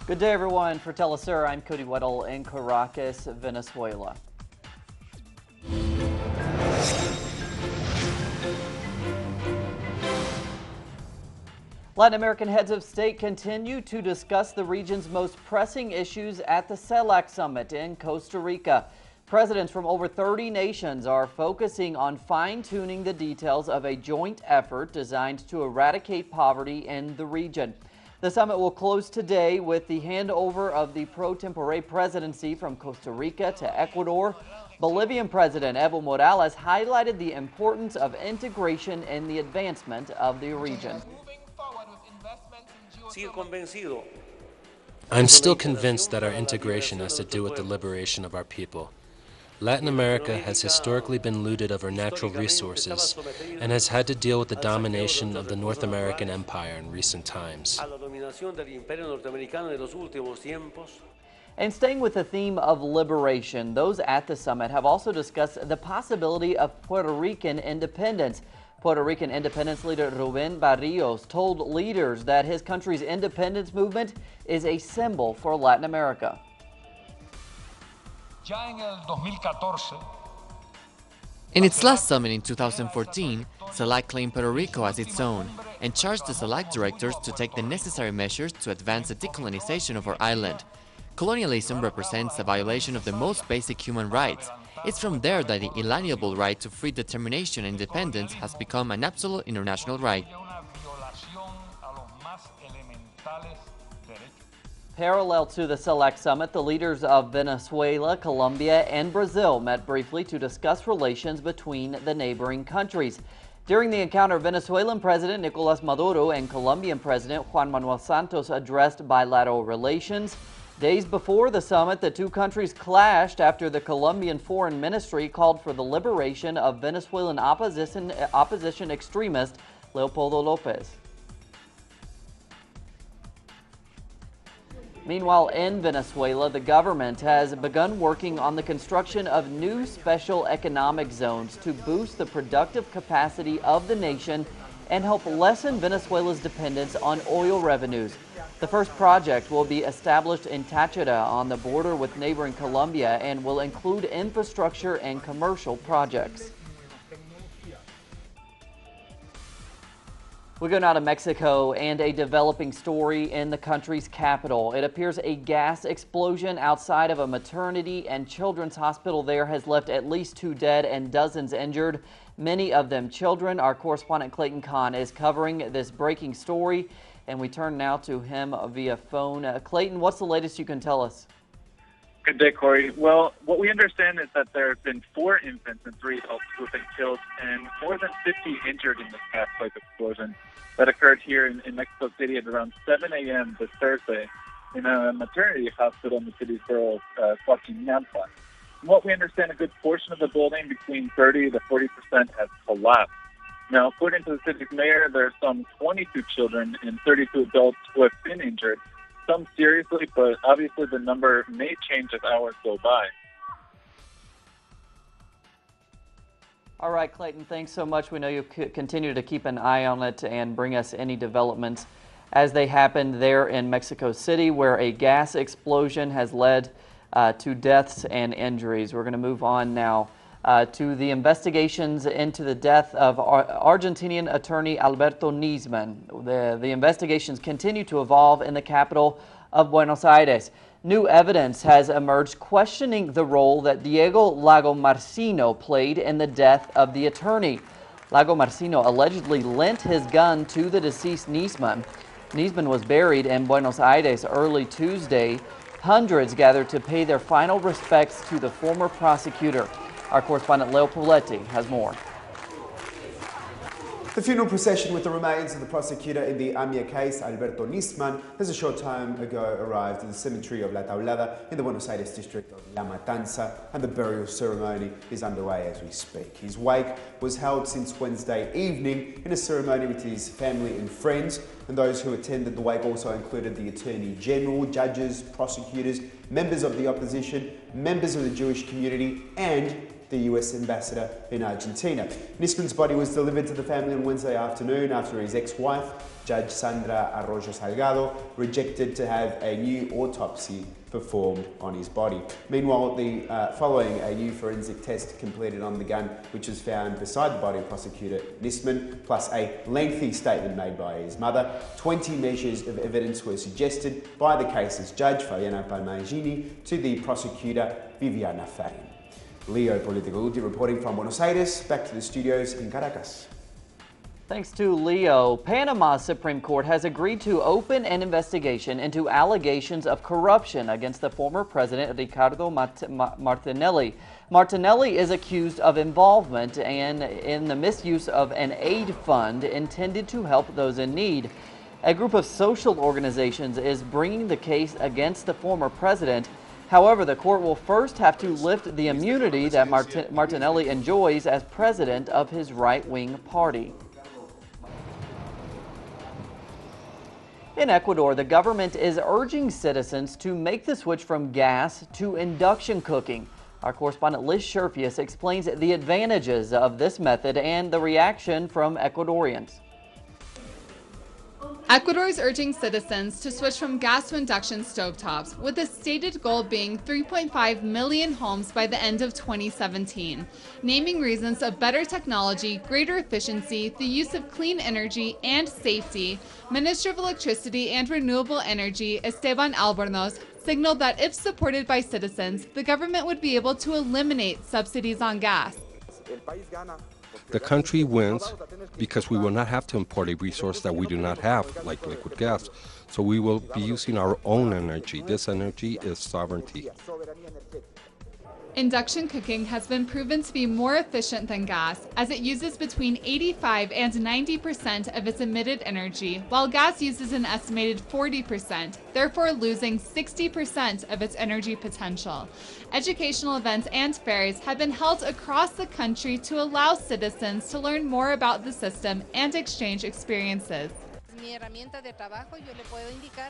Good day, everyone. For Telesur, I'm Cody Weddle in Caracas, Venezuela. Latin American heads of state continue to discuss the region's most pressing issues at the CELAC summit in Costa Rica. Presidents from over 30 nations are focusing on fine-tuning the details of a joint effort designed to eradicate poverty in the region. The summit will close today with the handover of the pro tempore presidency from Costa Rica to Ecuador. Bolivian President Evo Morales highlighted the importance of integration in the advancement of the region. I'm still convinced that our integration has to do with the liberation of our people. Latin America has historically been looted of our natural resources and has had to deal with the domination of the North American Empire in recent times. And staying with the theme of liberation, those at the summit have also discussed the possibility of Puerto Rican independence. Puerto Rican independence leader Rubén Barrios told leaders that his country's independence movement is a symbol for Latin America. In its last summit in 2014, CELAC claimed Puerto Rico as its own and charged the CELAC directors to take the necessary measures to advance the decolonization of our island. Colonialism represents a violation of the most basic human rights. It's from there that the inalienable right to free determination and independence has become an absolute international right. Parallel to the CELAC summit, the leaders of Venezuela, Colombia, and Brazil met briefly to discuss relations between the neighboring countries. During the encounter, Venezuelan President Nicolás Maduro and Colombian President Juan Manuel Santos addressed bilateral relations. Days before the summit, the two countries clashed after the Colombian Foreign Ministry called for the liberation of Venezuelan opposition extremist Leopoldo López. Meanwhile, in Venezuela, the government has begun working on the construction of new special economic zones to boost the productive capacity of the nation and help lessen Venezuela's dependence on oil revenues. The first project will be established in Táchira on the border with neighboring Colombia and will include infrastructure and commercial projects. We go now to Mexico and a developing story in the country's capital. It appears a gas explosion outside of a maternity and children's hospital there has left at least 2 dead and dozens injured, many of them children. Our correspondent Clayton Kahn is covering this breaking story, and we turn now to him via phone. Clayton, what's the latest you can tell us? Good day, Corey. Well, what we understand is that there have been 4 infants and 3 adults who have been killed and more than 50 injured in this past pipe explosion that occurred here in Mexico City at around 7 a.m. this Thursday in a maternity hospital in the city's borough of Coajimalpa. From what we understand, a good portion of the building, between 30 to 40%, has collapsed. Now, according to the city's mayor, there are some 22 children and 32 adults who have been injured, some seriously, but obviously the number may change as hours go by. All right, Clayton, thanks so much. We know you'll continue to keep an eye on it and bring us any developments as they happen there in Mexico City, where a gas explosion has led to deaths and injuries. We're going to move on now to the investigations into the death of Argentinian attorney Alberto Nisman. The investigations continue to evolve in the capital of Buenos Aires. New evidence has emerged questioning the role that Diego Lagomarsino played in the death of the attorney. Lagomarsino allegedly lent his gun to the deceased Nisman. Nisman was buried in Buenos Aires early Tuesday. Hundreds gathered to pay their final respects to the former prosecutor. Our correspondent Leo Poletti has more. The funeral procession with the remains of the prosecutor in the AMIA case, Alberto Nisman, has a short time ago arrived at the cemetery of La Tablada in the Buenos Aires district of La Matanza, and the burial ceremony is underway as we speak. His wake was held since Wednesday evening in a ceremony with his family and friends, and those who attended the wake also included the Attorney General, judges, prosecutors, members of the opposition, members of the Jewish community, and the US ambassador in Argentina. Nisman's body was delivered to the family on Wednesday afternoon after his ex-wife, Judge Sandra Arroyo Salgado, rejected to have a new autopsy performed on his body. Meanwhile, following a new forensic test completed on the gun, which was found beside the body of prosecutor Nisman, plus a lengthy statement made by his mother, 20 measures of evidence were suggested by the case's judge, Fabiana Palmagini, to the prosecutor, Viviana Farin. Leo Political Ulti reporting from Buenos Aires, back to the studios in Caracas. Thanks to Leo. Panama's Supreme Court has agreed to open an investigation into allegations of corruption against the former president Ricardo Martinelli. Martinelli is accused of involvement in the misuse of an aid fund intended to help those in need. A group of social organizations is bringing the case against the former president. However, the court will first have to lift the immunity that Martinelli enjoys as president of his right-wing party. In Ecuador, the government is urging citizens to make the switch from gas to induction cooking. Our correspondent Liz Sherfius explains the advantages of this method and the reaction from Ecuadorians. Ecuador is urging citizens to switch from gas to induction stovetops, with the stated goal being 3.5 million homes by the end of 2017. Naming reasons of better technology, greater efficiency, the use of clean energy, and safety, Minister of Electricity and Renewable Energy Esteban Albornoz signaled that if supported by citizens, the government would be able to eliminate subsidies on gas. The country wins because we will not have to import a resource that we do not have, like liquid gas. So we will be using our own energy. This energy is sovereignty. Induction cooking has been proven to be more efficient than gas, as it uses between 85 and 90% of its emitted energy, while gas uses an estimated 40%, therefore losing 60% of its energy potential. Educational events and fairs have been held across the country to allow citizens to learn more about the system and exchange experiences. Mi herramienta de trabajo, yo le puedo indicar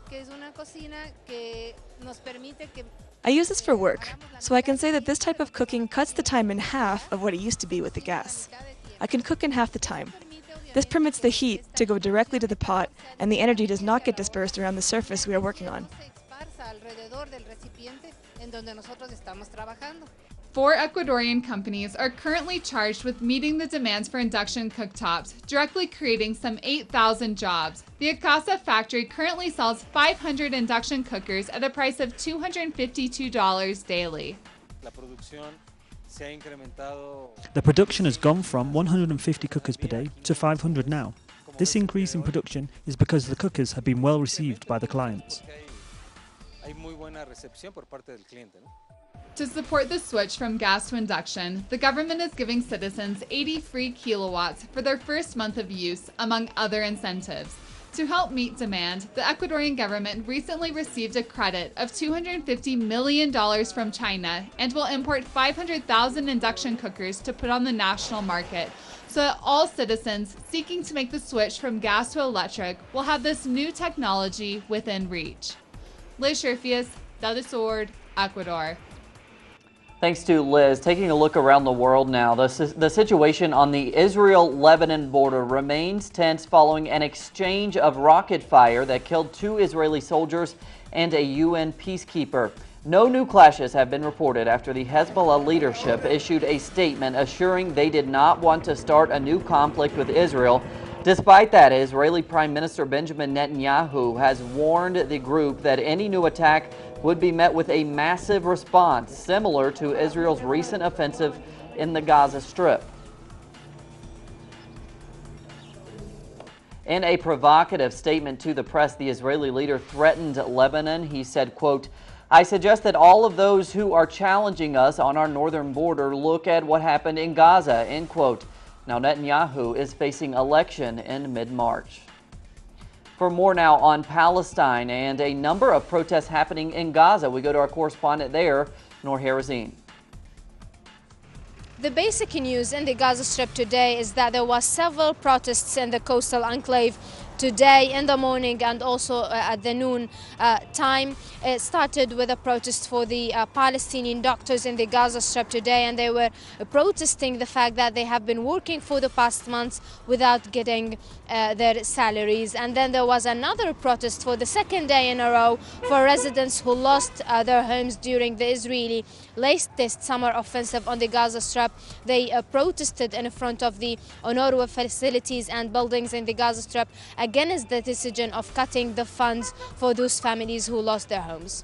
que es una cocina que nos permite que I use this for work, so I can say that this type of cooking cuts the time in half of what it used to be with the gas. I can cook in half the time. This permits the heat to go directly to the pot, and the energy does not get dispersed around the surface we are working on. 4 Ecuadorian companies are currently charged with meeting the demands for induction cooktops, directly creating some 8,000 jobs. The Acasa factory currently sells 500 induction cookers at a price of $252 daily. The production has gone from 150 cookers per day to 500 now. This increase in production is because the cookers have been well received by the clients. To support the switch from gas to induction, the government is giving citizens 80 free kilowatts for their first month of use, among other incentives. To help meet demand, the Ecuadorian government recently received a credit of $250 million from China and will import 500,000 induction cookers to put on the national market, so that all citizens seeking to make the switch from gas to electric will have this new technology within reach. Liz Sherfius, Del Sur, Ecuador. Thanks to Liz. Taking a look around the world now, the situation on the Israel-Lebanon border remains tense following an exchange of rocket fire that killed 2 Israeli soldiers and a UN peacekeeper. No new clashes have been reported after the Hezbollah leadership issued a statement assuring they did not want to start a new conflict with Israel. Despite that, Israeli Prime Minister Benjamin Netanyahu has warned the group that any new attack would be met with a massive response, similar to Israel's recent offensive in the Gaza Strip. In a provocative statement to the press, the Israeli leader threatened Lebanon. He said, quote, "I suggest that all of those who are challenging us on our northern border look at what happened in Gaza," end quote. Now, Netanyahu is facing election in mid-March. For more now on Palestine and a number of protests happening in Gaza, we go to our correspondent there, Noor Harazin. The basic news in the Gaza Strip today is that there was several protests in the coastal enclave today in the morning and also at the noon time. It started with a protest for the Palestinian doctors in the Gaza Strip today, and they were protesting the fact that they have been working for the past months without getting their salaries. And then there was another protest for the second day in a row for residents who lost their homes during the Israeli latest summer offensive on the Gaza Strip. They protested in front of the UNRWA facilities and buildings in the Gaza Strip against the decision of cutting the funds for those families who lost their homes.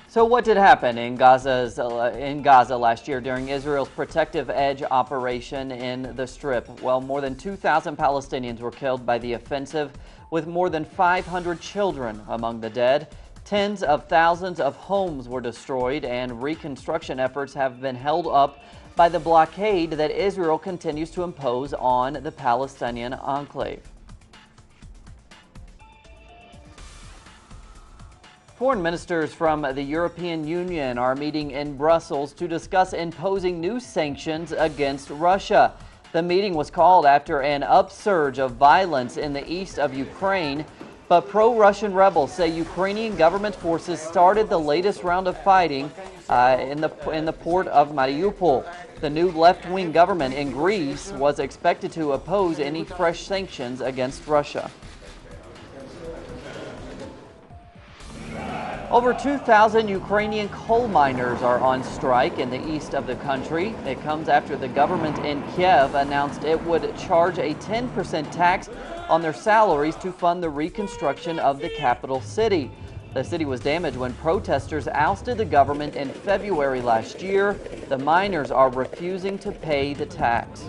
So what did happen in Gaza last year during Israel's Protective Edge operation in the Strip? Well, more than 2,000 Palestinians were killed by the offensive, with more than 500 children among the dead. Tens of thousands of homes were destroyed, and reconstruction efforts have been held up by the blockade that Israel continues to impose on the Palestinian enclave. Foreign ministers from the European Union are meeting in Brussels to discuss imposing new sanctions against Russia. The meeting was called after an upsurge of violence in the east of Ukraine, but pro-Russian rebels say Ukrainian government forces started the latest round of fighting in the port of Mariupol. The new left-wing government in Greece was expected to oppose any fresh sanctions against Russia. Over 2,000 Ukrainian coal miners are on strike in the east of the country. It comes after the government in Kiev announced it would charge a 10% tax on their salaries to fund the reconstruction of the capital city. The city was damaged when protesters ousted the government in February last year. The miners are refusing to pay the tax.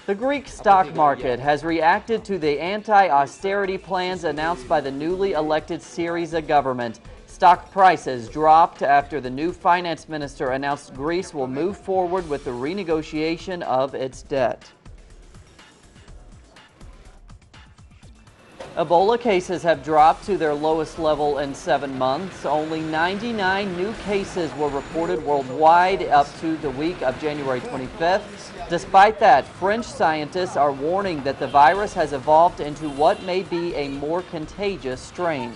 The Greek stock market has reacted to the anti-austerity plans announced by the newly elected Syriza government. Stock prices dropped after the new finance minister announced Greece will move forward with the renegotiation of its debt. Ebola cases have dropped to their lowest level in 7 months. Only 99 new cases were reported worldwide up to the week of January 25th. Despite that, French scientists are warning that the virus has evolved into what may be a more contagious strain.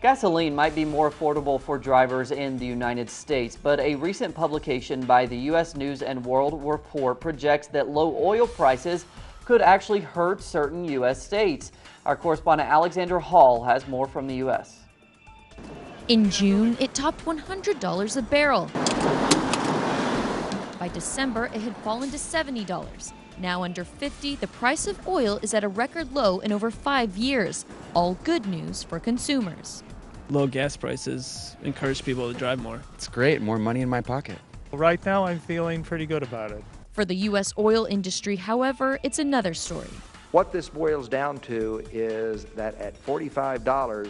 Gasoline might be more affordable for drivers in the United States, but a recent publication by the U.S. News and World Report projects that low oil prices could actually hurt certain U.S. states. Our correspondent Alexandra Hall has more from the U.S. In June, it topped $100 a barrel. By December, it had fallen to $70. Now under $50, the price of oil is at a record low in over 5 years. All good news for consumers. Low gas prices encourage people to drive more. It's great, more money in my pocket. Right now, I'm feeling pretty good about it. For the U.S. oil industry, however, it's another story. What this boils down to is that at $45,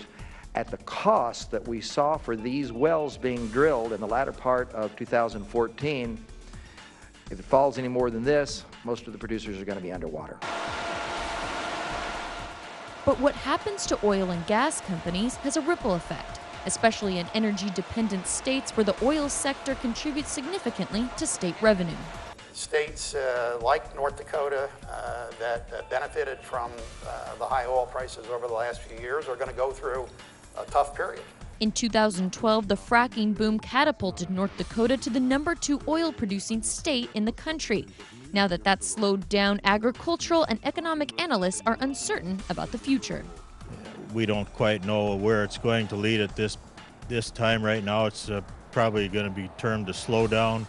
at the cost that we saw for these wells being drilled in the latter part of 2014, if it falls any more than this, most of the producers are going to be underwater. But what happens to oil and gas companies has a ripple effect, especially in energy-dependent states where the oil sector contributes significantly to state revenue. States like North Dakota that benefited from the high oil prices over the last few years are going to go through a tough period. In 2012, the fracking boom catapulted North Dakota to the #2 oil-producing state in the country. Now that that's slowed down, agricultural and economic analysts are uncertain about the future. We don't quite know where it's going to lead at this time. Right now, it's probably going to be termed a slowdown.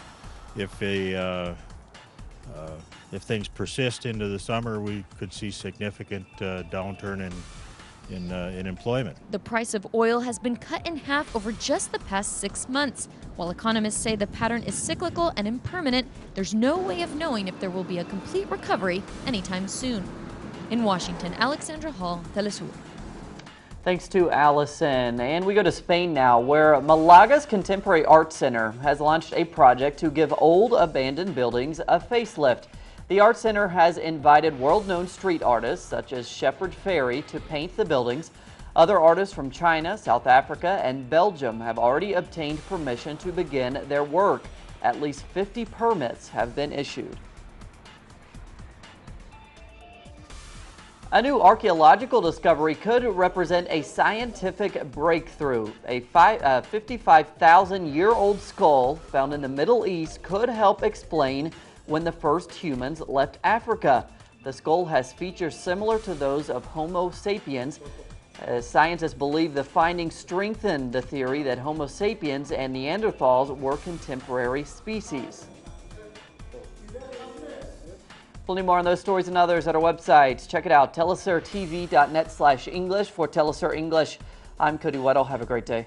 If things persist into the summer, we could see significant downturn in employment. The price of oil has been cut in half over just the past 6 months. While economists say the pattern is cyclical and impermanent, there's no way of knowing if there will be a complete recovery anytime soon. In Washington, Alexandra Hall, Telesur. Thanks to Allison. And we go to Spain now, where Malaga's Contemporary Art Center has launched a project to give old abandoned buildings a facelift. The Art Center has invited world-known street artists such as Shepard Fairey to paint the buildings. Other artists from China, South Africa, and Belgium have already obtained permission to begin their work. At least 50 permits have been issued. A new archaeological discovery could represent a scientific breakthrough. A 55,000-year-old skull found in the Middle East could help explain when the first humans left Africa. The skull has features similar to those of Homo sapiens. Scientists believe the findings strengthen the theory that Homo sapiens and Neanderthals were contemporary species. Plenty more on those stories and others at our website. Check it out, telesurtv.net/English. For Telesur English, I'm Cody Weddle. Have a great day.